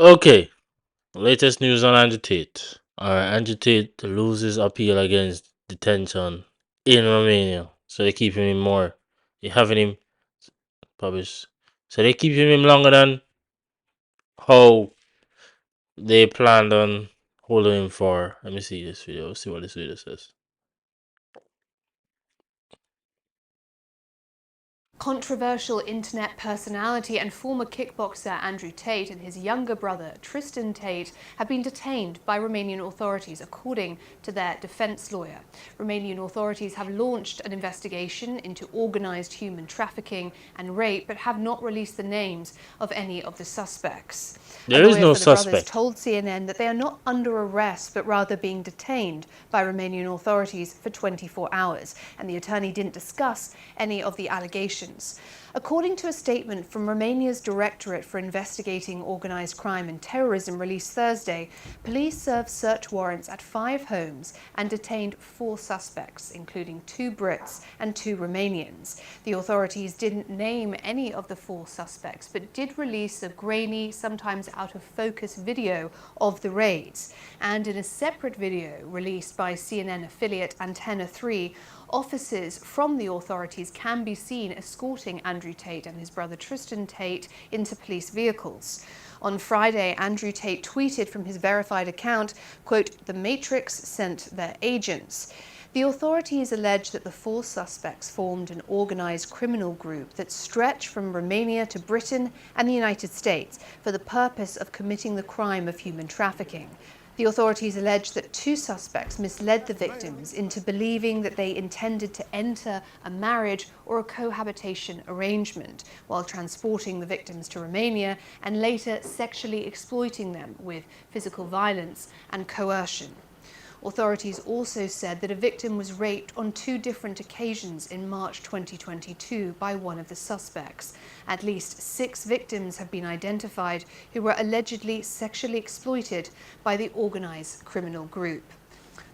Okay, latest news on Andrew Tate. Alright, Andrew Tate loses appeal against detention in Romania. So they're keeping him more. They're having him published. So they're keeping him longer than how they planned on holding him for. Let me see this video. See what this video says. Controversial internet personality and former kickboxer Andrew Tate and his younger brother Tristan Tate have been detained by Romanian authorities, according to their defense lawyer. Romanian authorities have launched an investigation into organized human trafficking and rape, but have not released the names of any of the suspects. There A is lawyer no for the brothers suspect. told CNN that they are not under arrest, but rather being detained by Romanian authorities for 24 hours, and the attorney didn't discuss any of the allegations. According to a statement from Romania's Directorate for Investigating Organised Crime and Terrorism released Thursday, police served search warrants at 5 homes and detained 4 suspects, including 2 Brits and 2 Romanians. The authorities didn't name any of the 4 suspects, but did release a grainy, sometimes out of focus video of the raids. And in a separate video released by CNN affiliate Antenna 3, officers from the authorities can be seen escorting Andrew Tate and his brother Tristan Tate into police vehicles. On Friday, Andrew Tate tweeted from his verified account, quote, "The Matrix sent their agents." The authorities allege that the 4 suspects formed an organised criminal group that stretched from Romania to Britain and the United States for the purpose of committing the crime of human trafficking. The authorities allege that 2 suspects misled the victims into believing that they intended to enter a marriage or a cohabitation arrangement while transporting the victims to Romania and later sexually exploiting them with physical violence and coercion. Authorities also said that a victim was raped on 2 different occasions in March 2022 by one of the suspects. At least 6 victims have been identified who were allegedly sexually exploited by the organised criminal group.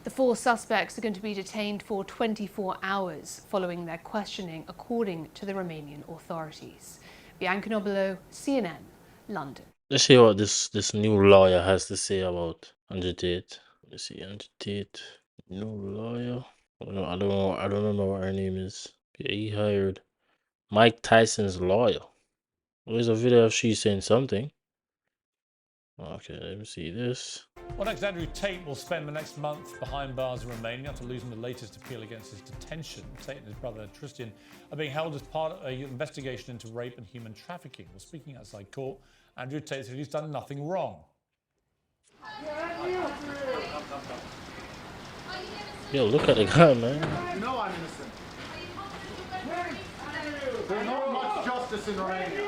The 4 suspects are going to be detained for 24 hours following their questioning, according to the Romanian authorities. Bianca Nobilo, CNN, London. Let's see what this new lawyer has to say about Andrew Tate. Let's see, Andrew Tate, new lawyer. I don't remember what her name is. Yeah, he hired Mike Tyson's lawyer. There's a video of she saying something. Okay, let me see this. Well, next, Andrew Tate will spend the next month behind bars in Romania after losing the latest appeal against his detention. Tate and his brother Tristan are being held as part of an investigation into rape and human trafficking. Well, speaking outside court, Andrew Tate said he's done nothing wrong. Yo, look at the guy, man. You know I'm innocent. There's not much justice in Romania.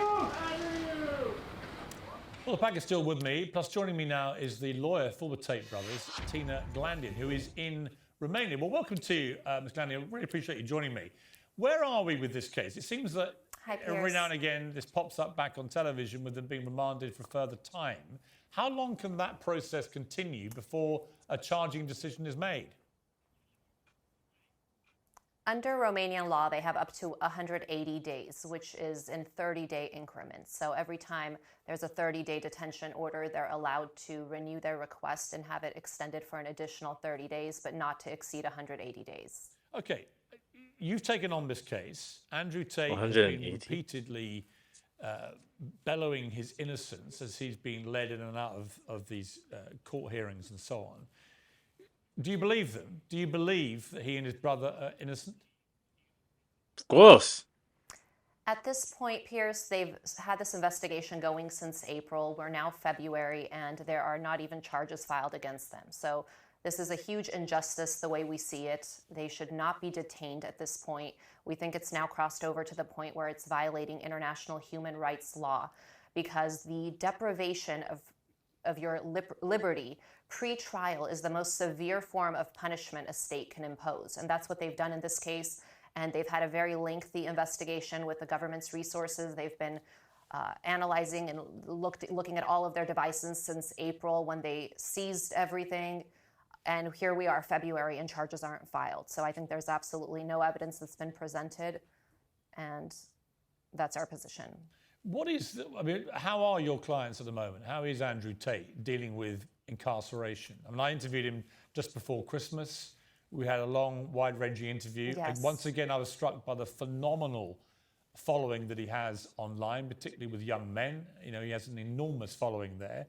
Well, the pack is still with me. Plus, joining me now is the lawyer for the Tate brothers, Tina Glandian, who is in Romania. Well, welcome to you, Ms. Glandian. I really appreciate you joining me. Where are we with this case? It seems that every now and again this pops up back on television with them being remanded for further time. How long can that process continue before a charging decision is made? Under Romanian law, they have up to 180 days, which is in 30-day increments. So every time there's a 30-day detention order, they're allowed to renew their request and have it extended for an additional 30 days, but not to exceed 180 days. Okay, you've taken on this case. Andrew Tate has 180. been repeatedly bellowing his innocence as he's been led in and out of these court hearings and so on. Do you believe them? Do you believe that he and his brother are innocent? Of course. At this point, Pierce, they've had this investigation going since April. We're now February, and there are not even charges filed against them. So this is a huge injustice the way we see it. They should not be detained at this point. We think it's now crossed over to the point where it's violating international human rights law, because the deprivation of your liberty pre-trial is the most severe form of punishment a state can impose. And that's what they've done in this case. And they've had a very lengthy investigation with the government's resources. They've been analyzing and looking at all of their devices since April when they seized everything. And here we are, February, and charges aren't filed. So I think there's absolutely no evidence that's been presented. And that's our position. I mean, how are your clients at the moment? How is Andrew Tate dealing with incarceration? I mean, I interviewed him just before Christmas. We had a long, wide-ranging interview. Yes. And once again, I was struck by the phenomenal following that he has online, particularly with young men. You know, he has an enormous following there.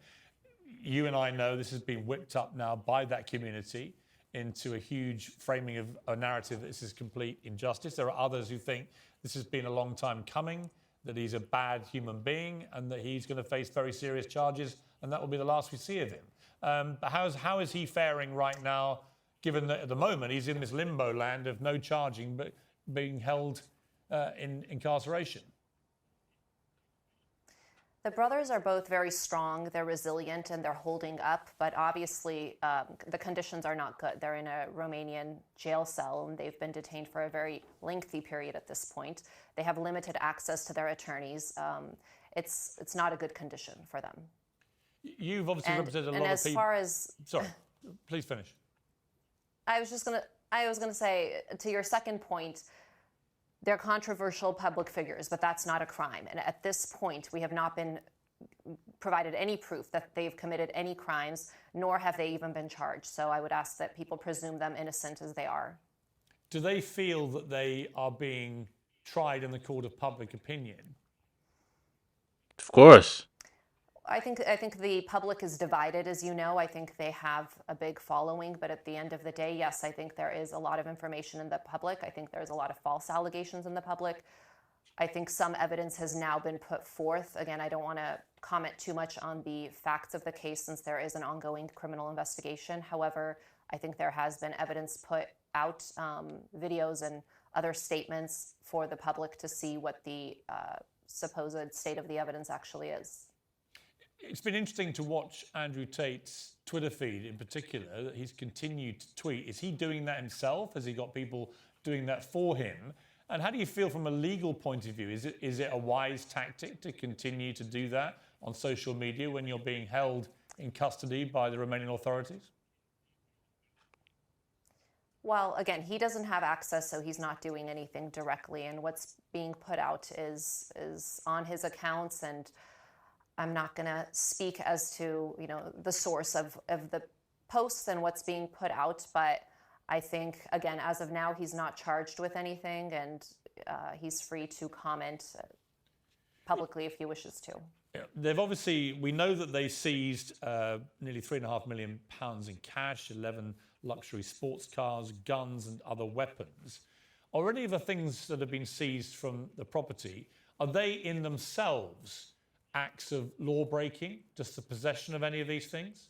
You and I know this has been whipped up now by that community into a huge framing of a narrative that this is complete injustice. There are others who think this has been a long time coming, that he's a bad human being and that he's going to face very serious charges, and that will be the last we see of him. But how is he faring right now, given that at the moment he's in this limbo land of no charging but being held in incarceration? The brothers are both very strong, they're resilient, and they're holding up, but obviously the conditions are not good. They're in a Romanian jail cell, and they've been detained for a very lengthy period at this point. They have limited access to their attorneys. It's not a good condition for them. You've obviously represented a lot of people. And as far as... Sorry, please finish. I was gonna say, to your second point, they're controversial public figures, but that's not a crime. And at this point, we have not been provided any proof that they've committed any crimes, nor have they even been charged. So I would ask that people presume them innocent as they are. Do they feel that they are being tried in the court of public opinion? Of course. I think the public is divided, as you know. I think they have a big following, but at the end of the day, yes, I think there is a lot of information in the public. I think there's a lot of false allegations in the public. I think some evidence has now been put forth. Again, I don't want to comment too much on the facts of the case since there is an ongoing criminal investigation. However, I think there has been evidence put out, videos and other statements for the public to see what the supposed state of the evidence actually is. It's been interesting to watch Andrew Tate's Twitter feed in particular, that he's continued to tweet. Is he doing that himself? Has he got people doing that for him? And how do you feel from a legal point of view? Is it a wise tactic to continue to do that on social media when you're being held in custody by the Romanian authorities? Well, again, he doesn't have access, so he's not doing anything directly. And what's being put out is on his accounts, and I'm not going to speak as to, the source of the posts and what's being put out, but I think, again, as of now, he's not charged with anything, and he's free to comment publicly if he wishes to. Yeah, we know that they seized nearly £3.5 million in cash, 11 luxury sports cars, guns and other weapons. Are any of the things that have been seized from the property, are they in themselves acts of law breaking, just the possession of any of these things?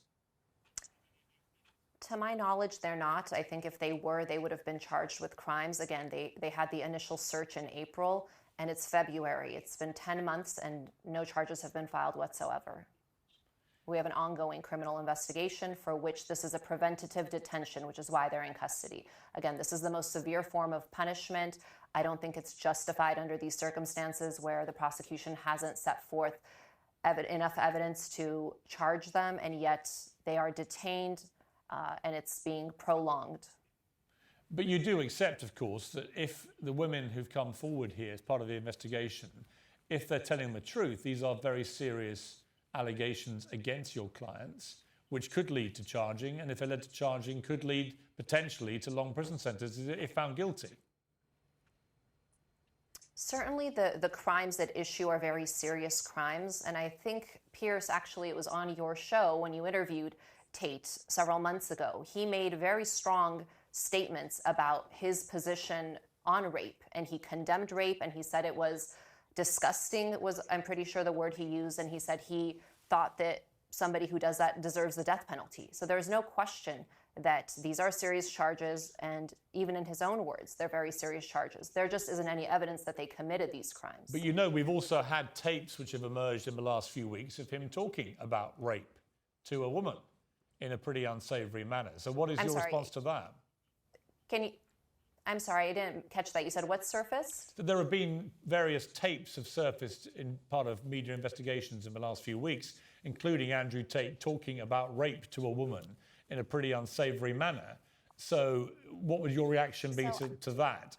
To my knowledge, they're not. I think if they were, they would have been charged with crimes. Again, they had the initial search in April, and it's February. It's been 10 months, and no charges have been filed whatsoever. We have an ongoing criminal investigation for which this is a preventative detention, which is why they're in custody. Again, this is the most severe form of punishment. I don't think it's justified under these circumstances where the prosecution hasn't set forth enough evidence to charge them, and yet they are detained and it's being prolonged. But you do accept, of course, that if the women who've come forward here as part of the investigation, if they're telling the truth, these are very serious allegations against your clients, which could lead to charging, and if they're led to charging, could lead potentially to long prison sentences if found guilty. Certainly the crimes at issue are very serious crimes, and I think, Pierce, actually it was on your show when you interviewed Tate several months ago. He made very strong statements about his position on rape, and he condemned rape, and he said it was disgusting, I'm pretty sure the word he used, and he said he thought that somebody who does that deserves the death penalty. So there's no question that these are serious charges, and even in his own words, they're very serious charges. There just isn't any evidence that they committed these crimes. But we've also had tapes which have emerged in the last few weeks of him talking about rape to a woman in a pretty unsavory manner. So what is your response to that? I'm sorry, I didn't catch that. You said what surfaced? There have been various tapes have surfaced in part of media investigations in the last few weeks, including Andrew Tate talking about rape to a woman in a pretty unsavory manner. So what would your reaction be to that?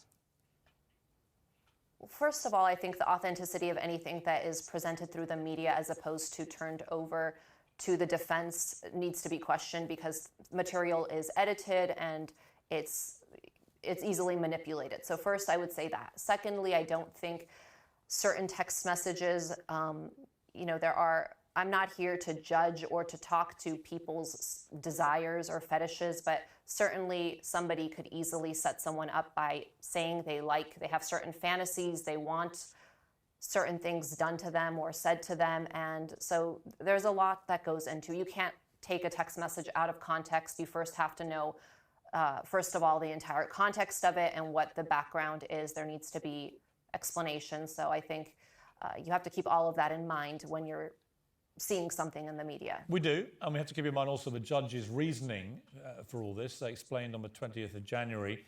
First of all, I think the authenticity of anything that is presented through the media as opposed to turned over to the defense needs to be questioned, because material is edited and it's easily manipulated. So first, I would say that. Secondly, I don't think certain text messages, I'm not here to judge or to talk to people's desires or fetishes, but certainly somebody could easily set someone up by saying they have certain fantasies, they want certain things done to them or said to them. And so there's a lot that goes into. You can't take a text message out of context. You first have to know, first of all, the entire context of it and what the background is. There needs to be explanation. So I think you have to keep all of that in mind when you're seeing something in the media. We do, and we have to keep in mind also the judge's reasoning for all this. They explained on the 20th of January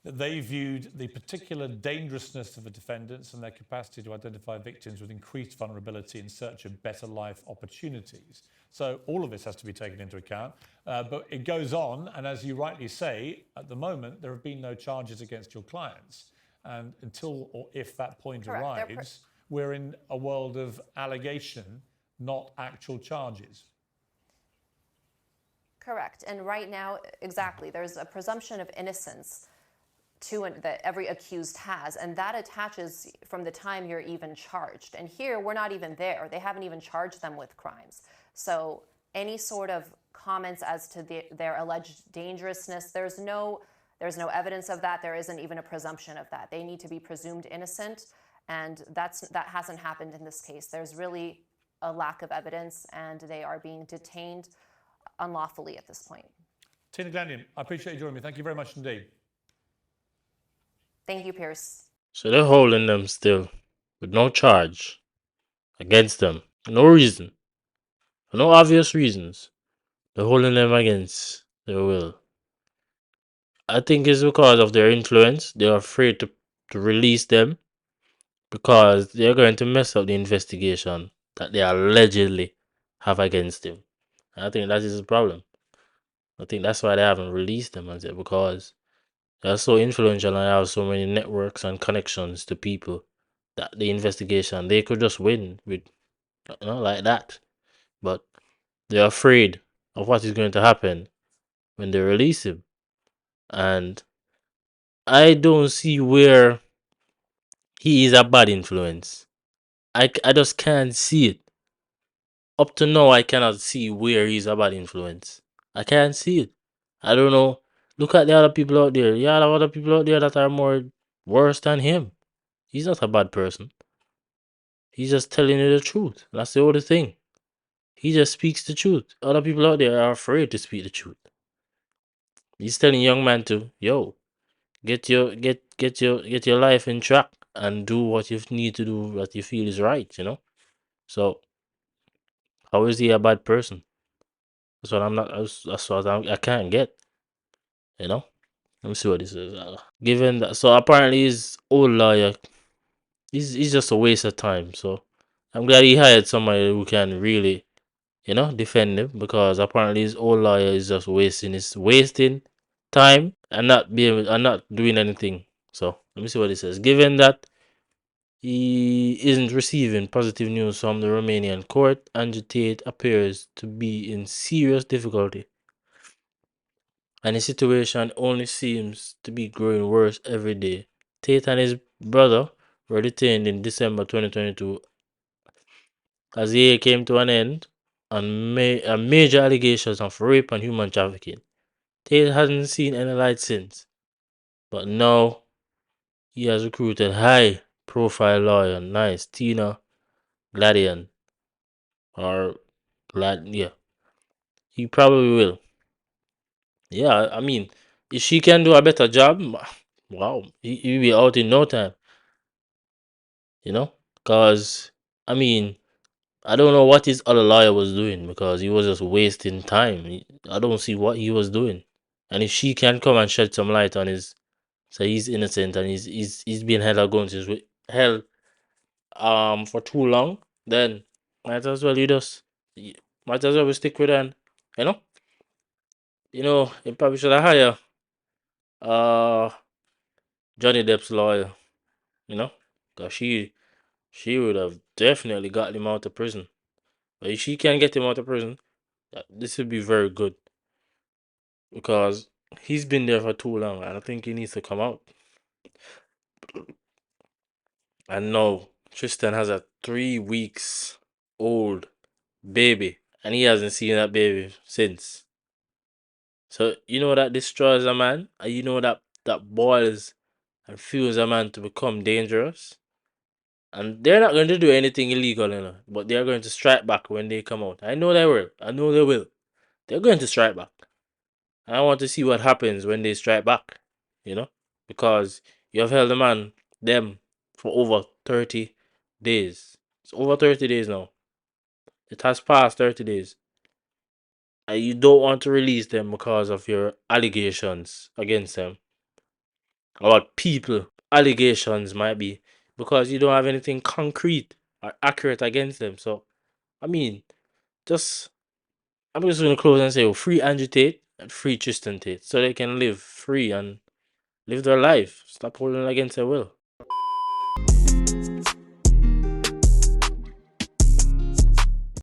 that they viewed the particular dangerousness of the defendants and their capacity to identify victims with increased vulnerability in search of better life opportunities. So all of this has to be taken into account. But it goes on, and as you rightly say, at the moment, there have been no charges against your clients. And until or if that point arrives, we're in a world of allegation, not actual charges. Correct. And right now, exactly, there's a presumption of innocence that every accused has, and that attaches from the time you're even charged. And here, we're not even there. They haven't even charged them with crimes. So any sort of comments as to their alleged dangerousness, there's no evidence of that. There isn't even a presumption of that. They need to be presumed innocent, and that hasn't happened in this case. There's really a lack of evidence, and they are being detained unlawfully at this point. Tina Glandian, I appreciate you joining me. Thank you very much indeed. Thank you, Pierce. So they're holding them still with no charge against them. No reason. For no obvious reasons. They're holding them against their will. I think it's because of their influence. They're afraid to release them because they're going to mess up the investigation that they allegedly have against him. I think that is the problem. I think that's why they haven't released them, because they're so influential and have so many networks and connections to people that the investigation, they could just win with, like that. But they're afraid of what is going to happen when they release him. And I don't see where he is a bad influence. I just can't see it. Up to now, I cannot see where he's a bad influence. I can't see it. I don't know. Look at the other people out there. Yeah, there are other people out there that are more worse than him. He's not a bad person. He's just telling you the truth. That's the only thing. He just speaks the truth. Other people out there are afraid to speak the truth. He's telling young man to, get your life in track and do what you need to do, what you feel is right, So how is he a bad person? That's what I'm not. That's what I can't get. Let me see what this is. Given that, so apparently his old lawyer, he's just a waste of time. So I'm glad he hired somebody who can really, defend him, because apparently his old lawyer is just wasting time and not doing anything. So let me see what it says. Given that he isn't receiving positive news from the Romanian court, Andrew Tate appears to be in serious difficulty, and his situation only seems to be growing worse every day. Tate and his brother were detained in December 2022 as the year came to an end on major allegations of rape and human trafficking. Tate hasn't seen any light since, but now he has recruited high-profile lawyer Tina Gladian, or yeah, he probably will. Yeah, I mean, if she can do a better job, wow, he'll be out in no time. Because, I mean, I don't know what his other lawyer was doing, because he was just wasting time. I don't see what he was doing. And if she can come and shed some light on say he's innocent and he's been held for too long, then might as well might as well we stick with it. You know, you probably should have hired Johnny Depp's lawyer. You know, Cause she would have definitely got him out of prison. But if she can get him out of prison, this would be very good because he's been there for too long. And I think he needs to come out. And now Tristan has a 3 weeks old baby, and he hasn't seen that baby since. So you know that destroys a man, and you know that boils and fuels a man to become dangerous. And they're not going to do anything illegal, but they're going to strike back when they come out. I know they will. I know they will. They're going to strike back. I want to see what happens when they strike back, because you have held them for over 30 days. It's over 30 days now. It has passed 30 days. And you don't want to release them because of your allegations against them. Or what people allegations might be. Because you don't have anything concrete or accurate against them. So, I mean, just I'm just gonna close and say, free Andrew Tate and free Tristan Tate, so they can live free and live their life. Stop holding against their will.